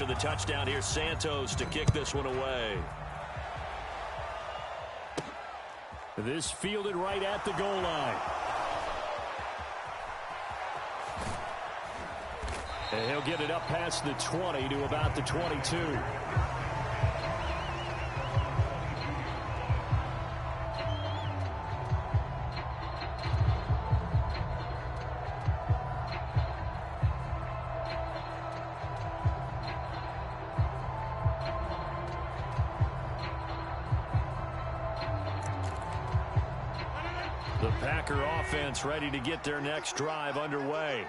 after the touchdown. Here's Santos to kick this one away. This fielded right at the goal line. And he'll get it up past the 20 to about the 22. The Packer offense ready to get their next drive underway.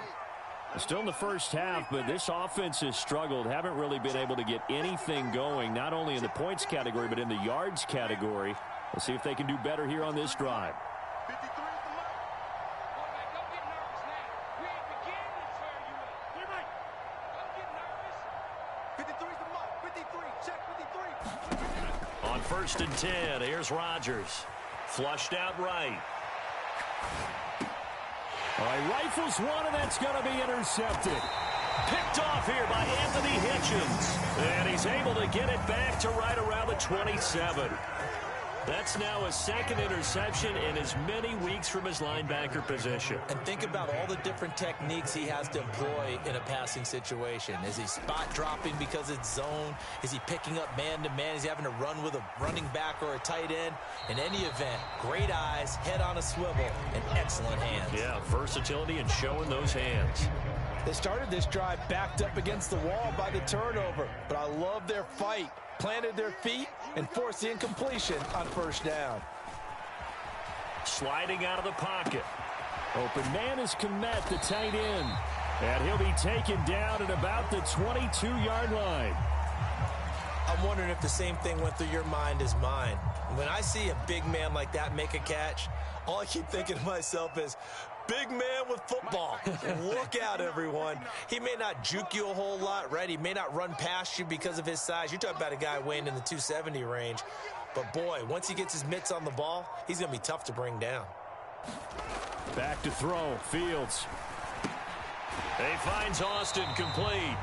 Still in the first half, but this offense has struggled. Haven't really been able to get anything going, not only in the points category, but in the yards category. We'll see if they can do better here on this drive. On 1st and 10, here's Rodgers. Flushed out right. All right, rifles one, and that's going to be intercepted. Picked off here by Anthony Hitchens. And he's able to get it back to right around the 27. That's now a second interception in as many weeks from his linebacker position. And think about all the different techniques he has to employ in a passing situation. Is he spot dropping because it's zone? Is he picking up man-to-man? Is he having to run with a running back or a tight end? In any event, great eyes, head on a swivel, and excellent hands. Yeah, versatility and showing those hands. They started this drive backed up against the wall by the turnover, but I love their fight. Planted their feet and forced the incompletion on 1st down. Sliding out of the pocket. Open man is Kmet, the tight end. And he'll be taken down at about the 22-yard line. I'm wondering if the same thing went through your mind as mine. When I see a big man like that make a catch, all I keep thinking to myself is, big man with football. Look out, everyone. He may not juke you a whole lot, right? He may not run past you because of his size. You're talking about a guy weighing in the 270 range. But, boy, once he gets his mitts on the ball, he's going to be tough to bring down. Back to throw. Fields. He finds Austin complete.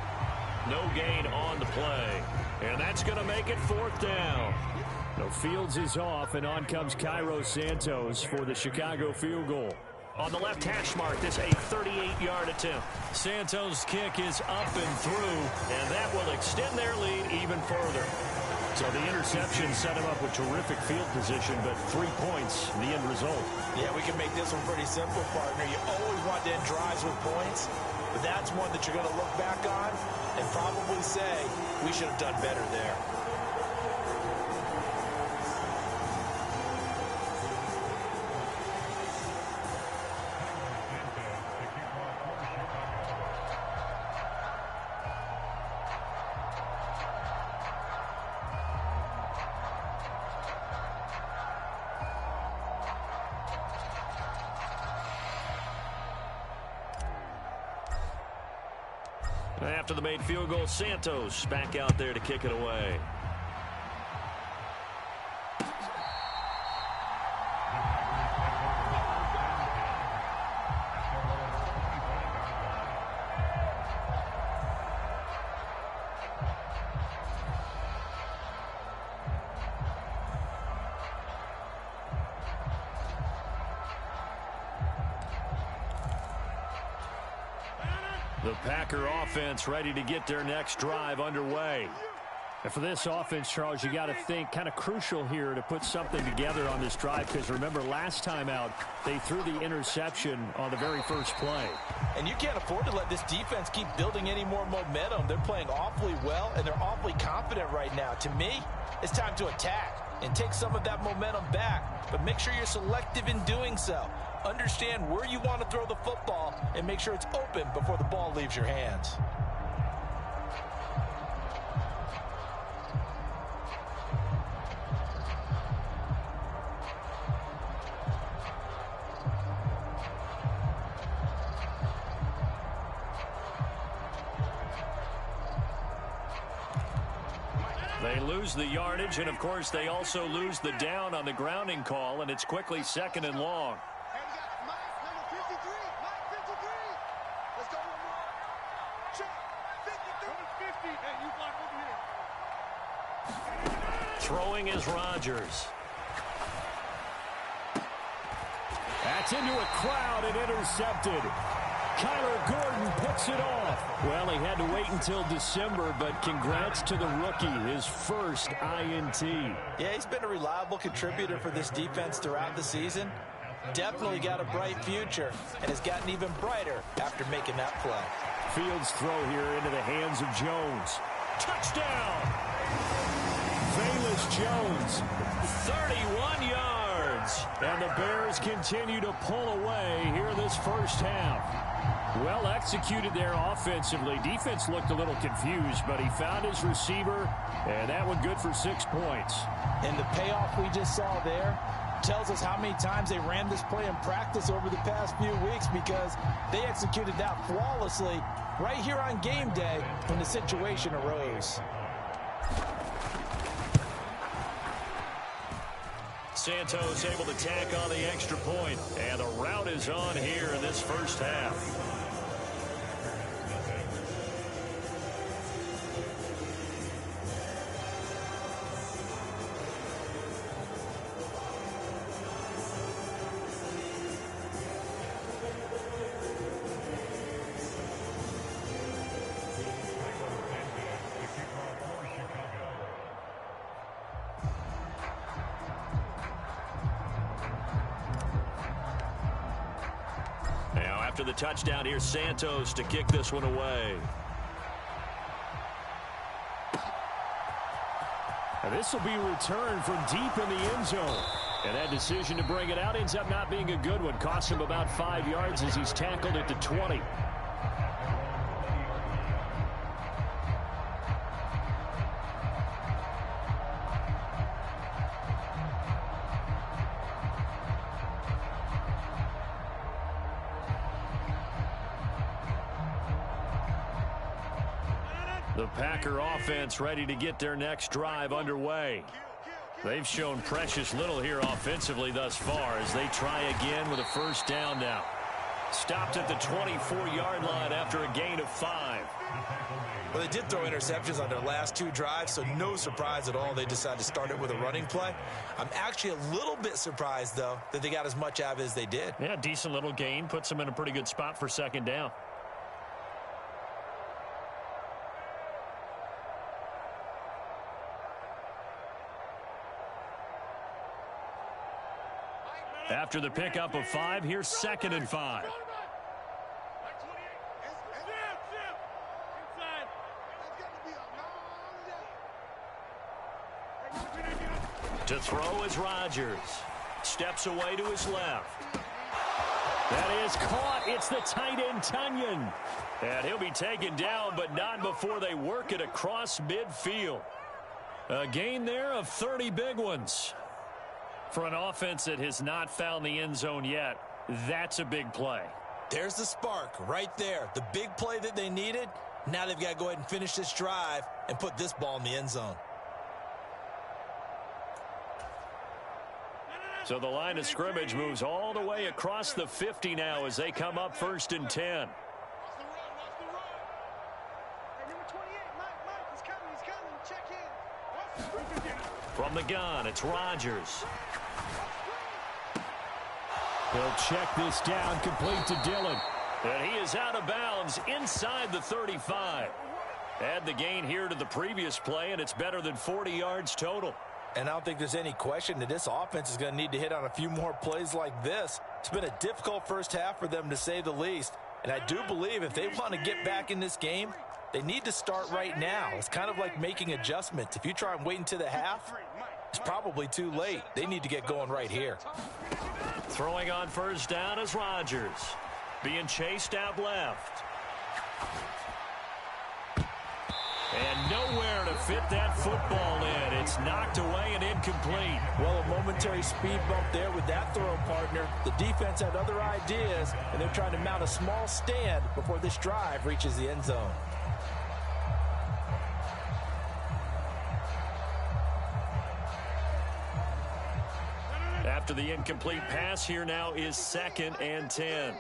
No gain on the play. And that's going to make it 4th down. No, Fields is off, and on comes Cairo Santos for the Chicago field goal. On the left hash mark, this a 38-yard attempt. Santos' kick is up and through, and that will extend their lead even further. So the interception set him up with terrific field position, but 3 points, the end result. Yeah, we can make this one pretty simple, partner. You always want to end drives with points, but that's one that you're going to look back on and probably say, we should have done better there. After the made field goal, Santos back out there to kick it away. The Packer offense ready to get their next drive underway. And for this offense, Charles, you got to think kind of crucial here to put something together on this drive, because remember last time out they threw the interception on the very first play. And you can't afford to let this defense keep building any more momentum. They're playing awfully well, and they're awfully confident right now. To me, it's time to attack and take some of that momentum back, but make sure you're selective in doing so. Understand where you want to throw the football and make sure it's open before the ball leaves your hands. They lose the yardage, and of course they also lose the down on the grounding call, and it's quickly 2nd and long. Let's go one more. Check. 53. 50. Hey, you block Throwing is Rodgers. That's into a crowd and intercepted. Kyler Gordon picks it off. Well, he had to wait until December, but congrats to the rookie, his first INT. Yeah, he's been a reliable contributor for this defense throughout the season. Definitely got a bright future and has gotten even brighter after making that play. Fields throw here into the hands of Jones. Touchdown! Velus Jones, 31 yards. And the Bears continue to pull away here this first half. Well executed there offensively. Defense looked a little confused, but he found his receiver, and that one good for 6 points. And the payoff we just saw there tells us how many times they ran this play in practice over the past few weeks, because they executed that flawlessly right here on game day when the situation arose. Santos able to tack on the extra point, and the route is on here in this first half. After the touchdown, here's Santos to kick this one away. And this will be returned from deep in the end zone. And that decision to bring it out ends up not being a good one. Costs him about 5 yards as he's tackled at the 20. The Packer offense ready to get their next drive underway. They've shown precious little here offensively thus far as they try again with a first down now. Stopped at the 24-yard line after a gain of 5. Well, they did throw interceptions on their last 2 drives, so no surprise at all they decided to start it with a running play. I'm actually a little bit surprised, though, that they got as much out of it as they did. Yeah, decent little gain. Puts them in a pretty good spot for second down. After the pickup of 5, here's 2nd and 5. To throw is Rodgers. Steps away to his left. That is caught. It's the tight end, Tunyon. And he'll be taken down, but not before they work it across midfield. A gain there of 30 big ones. For an offense that has not found the end zone yet, that's a big play. There's the spark right there. The big play that they needed. Now they've got to go ahead and finish this drive and put this ball in the end zone. So the line of scrimmage moves all the way across the 50 now as they come up 1st and 10. From the gun, it's Rodgers. He'll check this down, complete to Dillon. And he is out of bounds inside the 35. Add the gain here to the previous play, and it's better than 40 yards total. And I don't think there's any question that this offense is going to need to hit on a few more plays like this. It's been a difficult first half for them, to say the least. And I do believe if they want to get back in this game, they need to start right now. It's kind of like making adjustments. If you try and wait until the half, it's probably too late. They need to get going right here. Throwing on first down is Rodgers. Being chased out left. And nowhere to fit that football in. It's knocked away and incomplete. Well, a momentary speed bump there with that throw, partner. The defense had other ideas, and they're trying to mount a small stand before this drive reaches the end zone. After the incomplete pass, here now is 2nd and 10.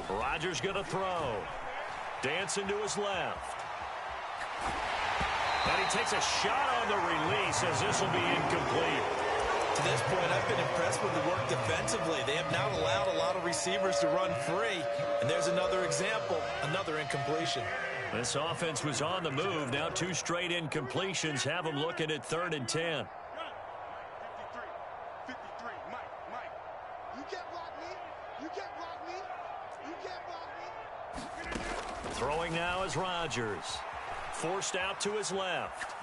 Rodgers going to throw. Dancing to his left. And he takes a shot on the release as this will be incomplete. To this point, I've been impressed with the work defensively. They have not allowed a lot of receivers to run free. And there's another example, another incompletion. This offense was on the move. Now 2 straight incompletions have them looking at 3rd and 10. Throwing now is Rodgers. Forced out to his left.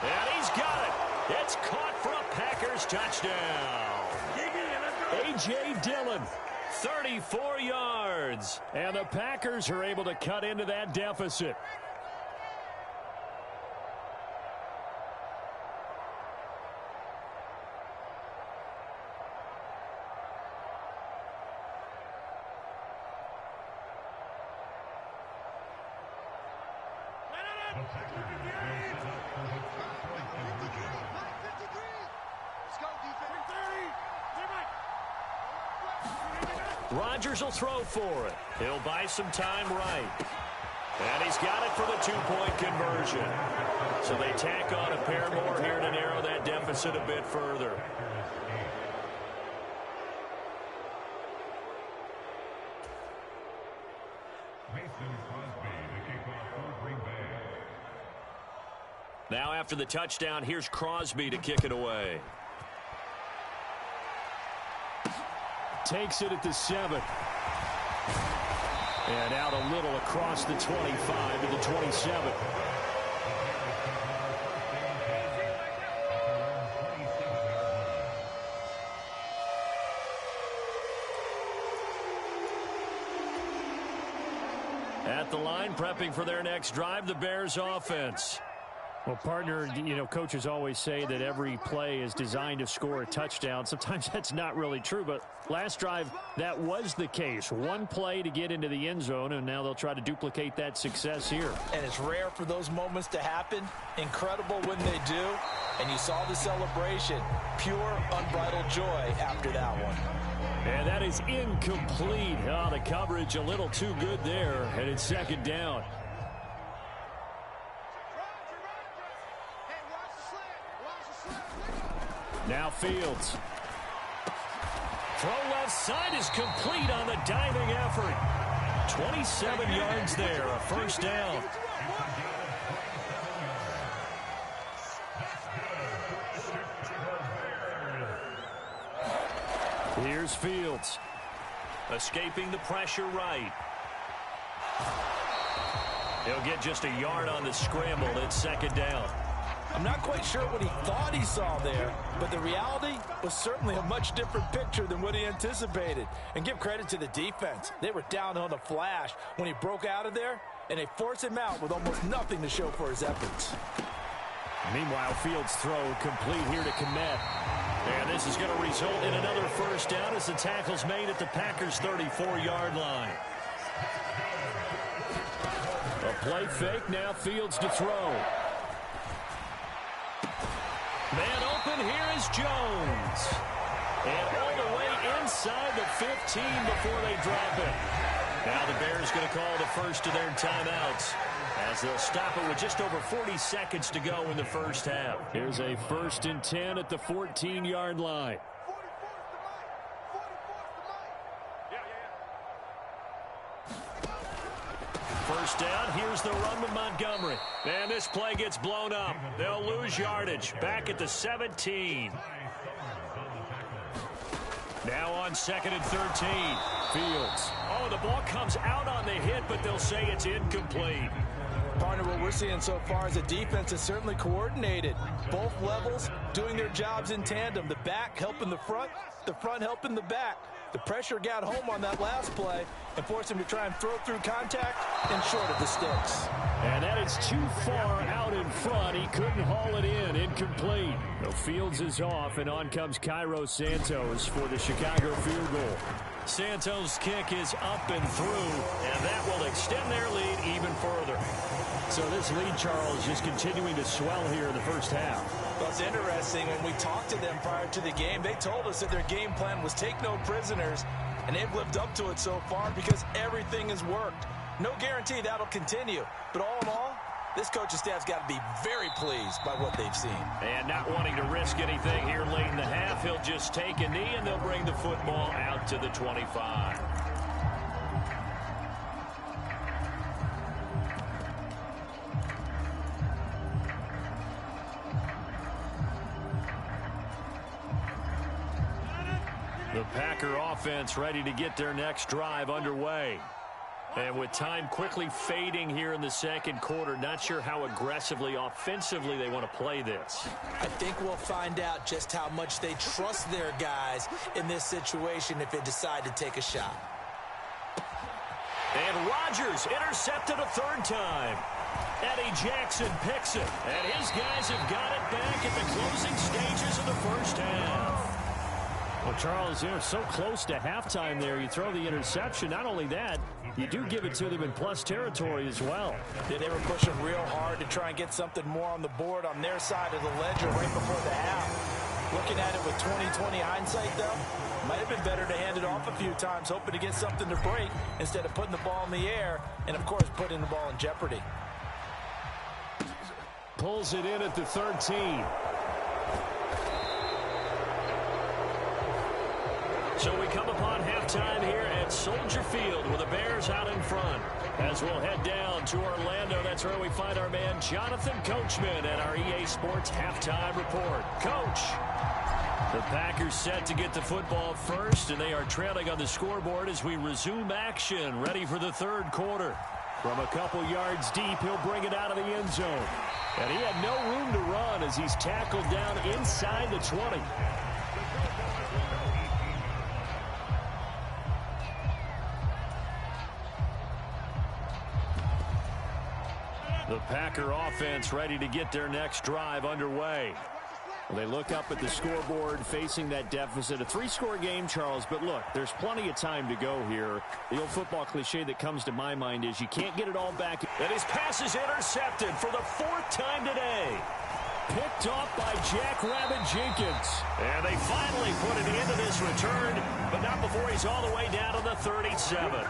And he's got it. It's caught for a Packers touchdown. A.J. Dillon, 34 yards. And the Packers are able to cut into that deficit. Rodgers will throw for it. He'll buy some time right. And he's got it for the 2-point conversion. So they tack on a pair more here to narrow that deficit a bit further. Now after the touchdown, here's Crosby to kick it away. Takes it at the 7. And out a little across the 25 to the 27. At the line, prepping for their next drive, the Bears offense. Well, partner, you know, coaches always say that every play is designed to score a touchdown. Sometimes that's not really true, but last drive, that was the case. One play to get into the end zone, and now they'll try to duplicate that success here. And it's rare for those moments to happen. Incredible when they do. And you saw the celebration. Pure, unbridled joy after that one. And that is incomplete. Oh, the coverage a little too good there, and it's 2nd down. Now Fields. Throw left side is complete on the diving effort. 27 yards there, a 1st down. Here's Fields. Escaping the pressure right. He'll get just a yard on the scramble. It's 2nd down. I'm not quite sure what he thought he saw there, but the reality was certainly a much different picture than what he anticipated. And give credit to the defense. They were down on the flash when he broke out of there, and they forced him out with almost nothing to show for his efforts. Meanwhile, Fields' throw complete here to Kmet. And this is going to result in another 1st down as the tackle's made at the Packers' 34-yard line. A play fake, now Fields to throw. Man open, here is Jones. And all the way inside the 15 before they drop it. Now the Bears going to call the first of their timeouts as they'll stop it with just over 40 seconds to go in the 1st half. Here's a 1st and 10 at the 14-yard line. First down, here's the run with Montgomery. And this play gets blown up. They'll lose yardage. Back at the 17. Now on 2nd and 13. Fields. Oh, the ball comes out on the hit, but they'll say it's incomplete. Partner, what we're seeing so far is a defense is certainly coordinated. Both levels doing their jobs in tandem. The back helping the front helping the back. The pressure got home on that last play and forced him to try and throw through contact and short of the sticks. And that is too far out in front. He couldn't haul it in. Incomplete. The Fields is off, and on comes Cairo Santos for the Chicago field goal. Santos' kick is up and through, and that will extend their lead even further. So this lead, Charles, just continuing to swell here in the 1st half. Well, it's interesting. When we talked to them prior to the game, they told us that their game plan was take no prisoners, and they've lived up to it so far because everything has worked. No guarantee that'll continue, but all in all, this coaching staff's got to be very pleased by what they've seen. And not wanting to risk anything here late in the half, he'll just take a knee, and they'll bring the football out to the 25. The Packer offense ready to get their next drive underway. And with time quickly fading here in the second quarter, not sure how aggressively, offensively they want to play this. I think we'll find out just how much they trust their guys in this situation if they decide to take a shot. And Rodgers intercepted a third time. Eddie Jackson picks it. And his guys have got it back at the closing stages of the first half. Well, Charles, they're so close to halftime there. You throw the interception. Not only that, you do give it to them in plus territory as well. Yeah, they were pushing real hard to try and get something more on the board on their side of the ledger right before the half. Looking at it with 20/20 hindsight, though, might have been better to hand it off a few times, hoping to get something to break instead of putting the ball in the air and, of course, putting the ball in jeopardy. Pulls it in at the 13. So we come upon halftime here at Soldier Field with the Bears out in front. As we'll head down to Orlando, that's where we find our man Jonathan Coachman at our EA Sports Halftime Report. Coach. The Packers set to get the football first, and they are trailing on the scoreboard as we resume action, ready for the third quarter. From a couple yards deep, he'll bring it out of the end zone. And he had no room to run as he's tackled down inside the 20. The Packer offense ready to get their next drive underway. Well, they look up at the scoreboard facing that deficit. A three-score game, Charles, but look, there's plenty of time to go here. The old football cliche that comes to my mind is you can't get it all back. And his pass is intercepted for the fourth time today. Picked off by Jackrabbit Jenkins. And they finally put an end to this return, but not before he's all the way down to the 37.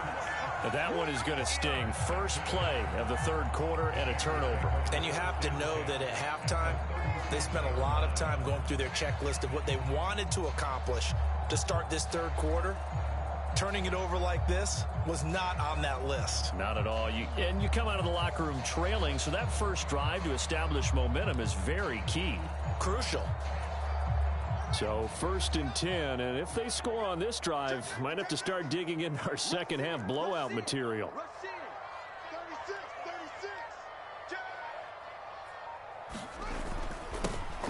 But that one is going to sting. First play of the third quarter and a turnover. And you have to know that at halftime, they spent a lot of time going through their checklist of what they wanted to accomplish to start this third quarter. Turning it over like this was not on that list. Not at all. And you come out of the locker room trailing, so that first drive to establish momentum is very key. Crucial. So 1st and 10, and if they score on this drive, might have to start digging in our second half blowout material.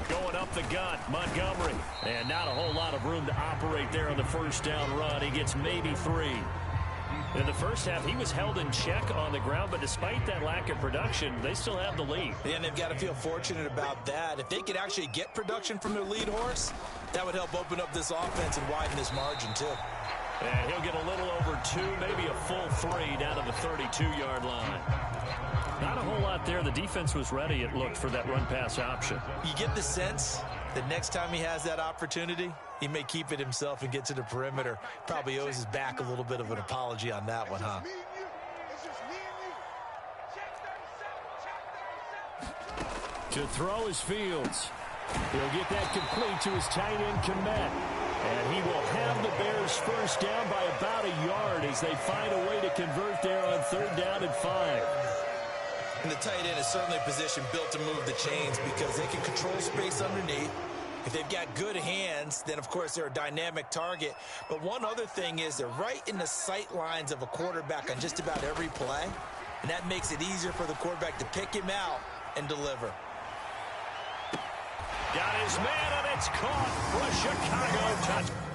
Going up the gut, Montgomery. And not a whole lot of room to operate there on the first down run. He gets maybe 3. In the first half, he was held in check on the ground, but despite that lack of production, they still have the lead. And they've got to feel fortunate about that. If they could actually get production from their lead horse, that would help open up this offense and widen this margin, too. And he'll get a little over 2, maybe a full 3 down to the 32-yard line. Not a whole lot there. The defense was ready, it looked, for that run-pass option. You get the sense that next time he has that opportunity, he may keep it himself and get to the perimeter. Probably owes his back a little bit of an apology on that one, huh? To throw is Fields. He'll get that complete to his tight end, Kmet. And he will have the Bears first down by about a yard as they find a way to convert there on 3rd down and 5. And the tight end is certainly a position built to move the chains because they can control space underneath. If they've got good hands, then, of course, they're a dynamic target. But one other thing is they're right in the sight lines of a quarterback on just about every play. And that makes it easier for the quarterback to pick him out and deliver. Got his man, and it's caught for a Chicago touchdown.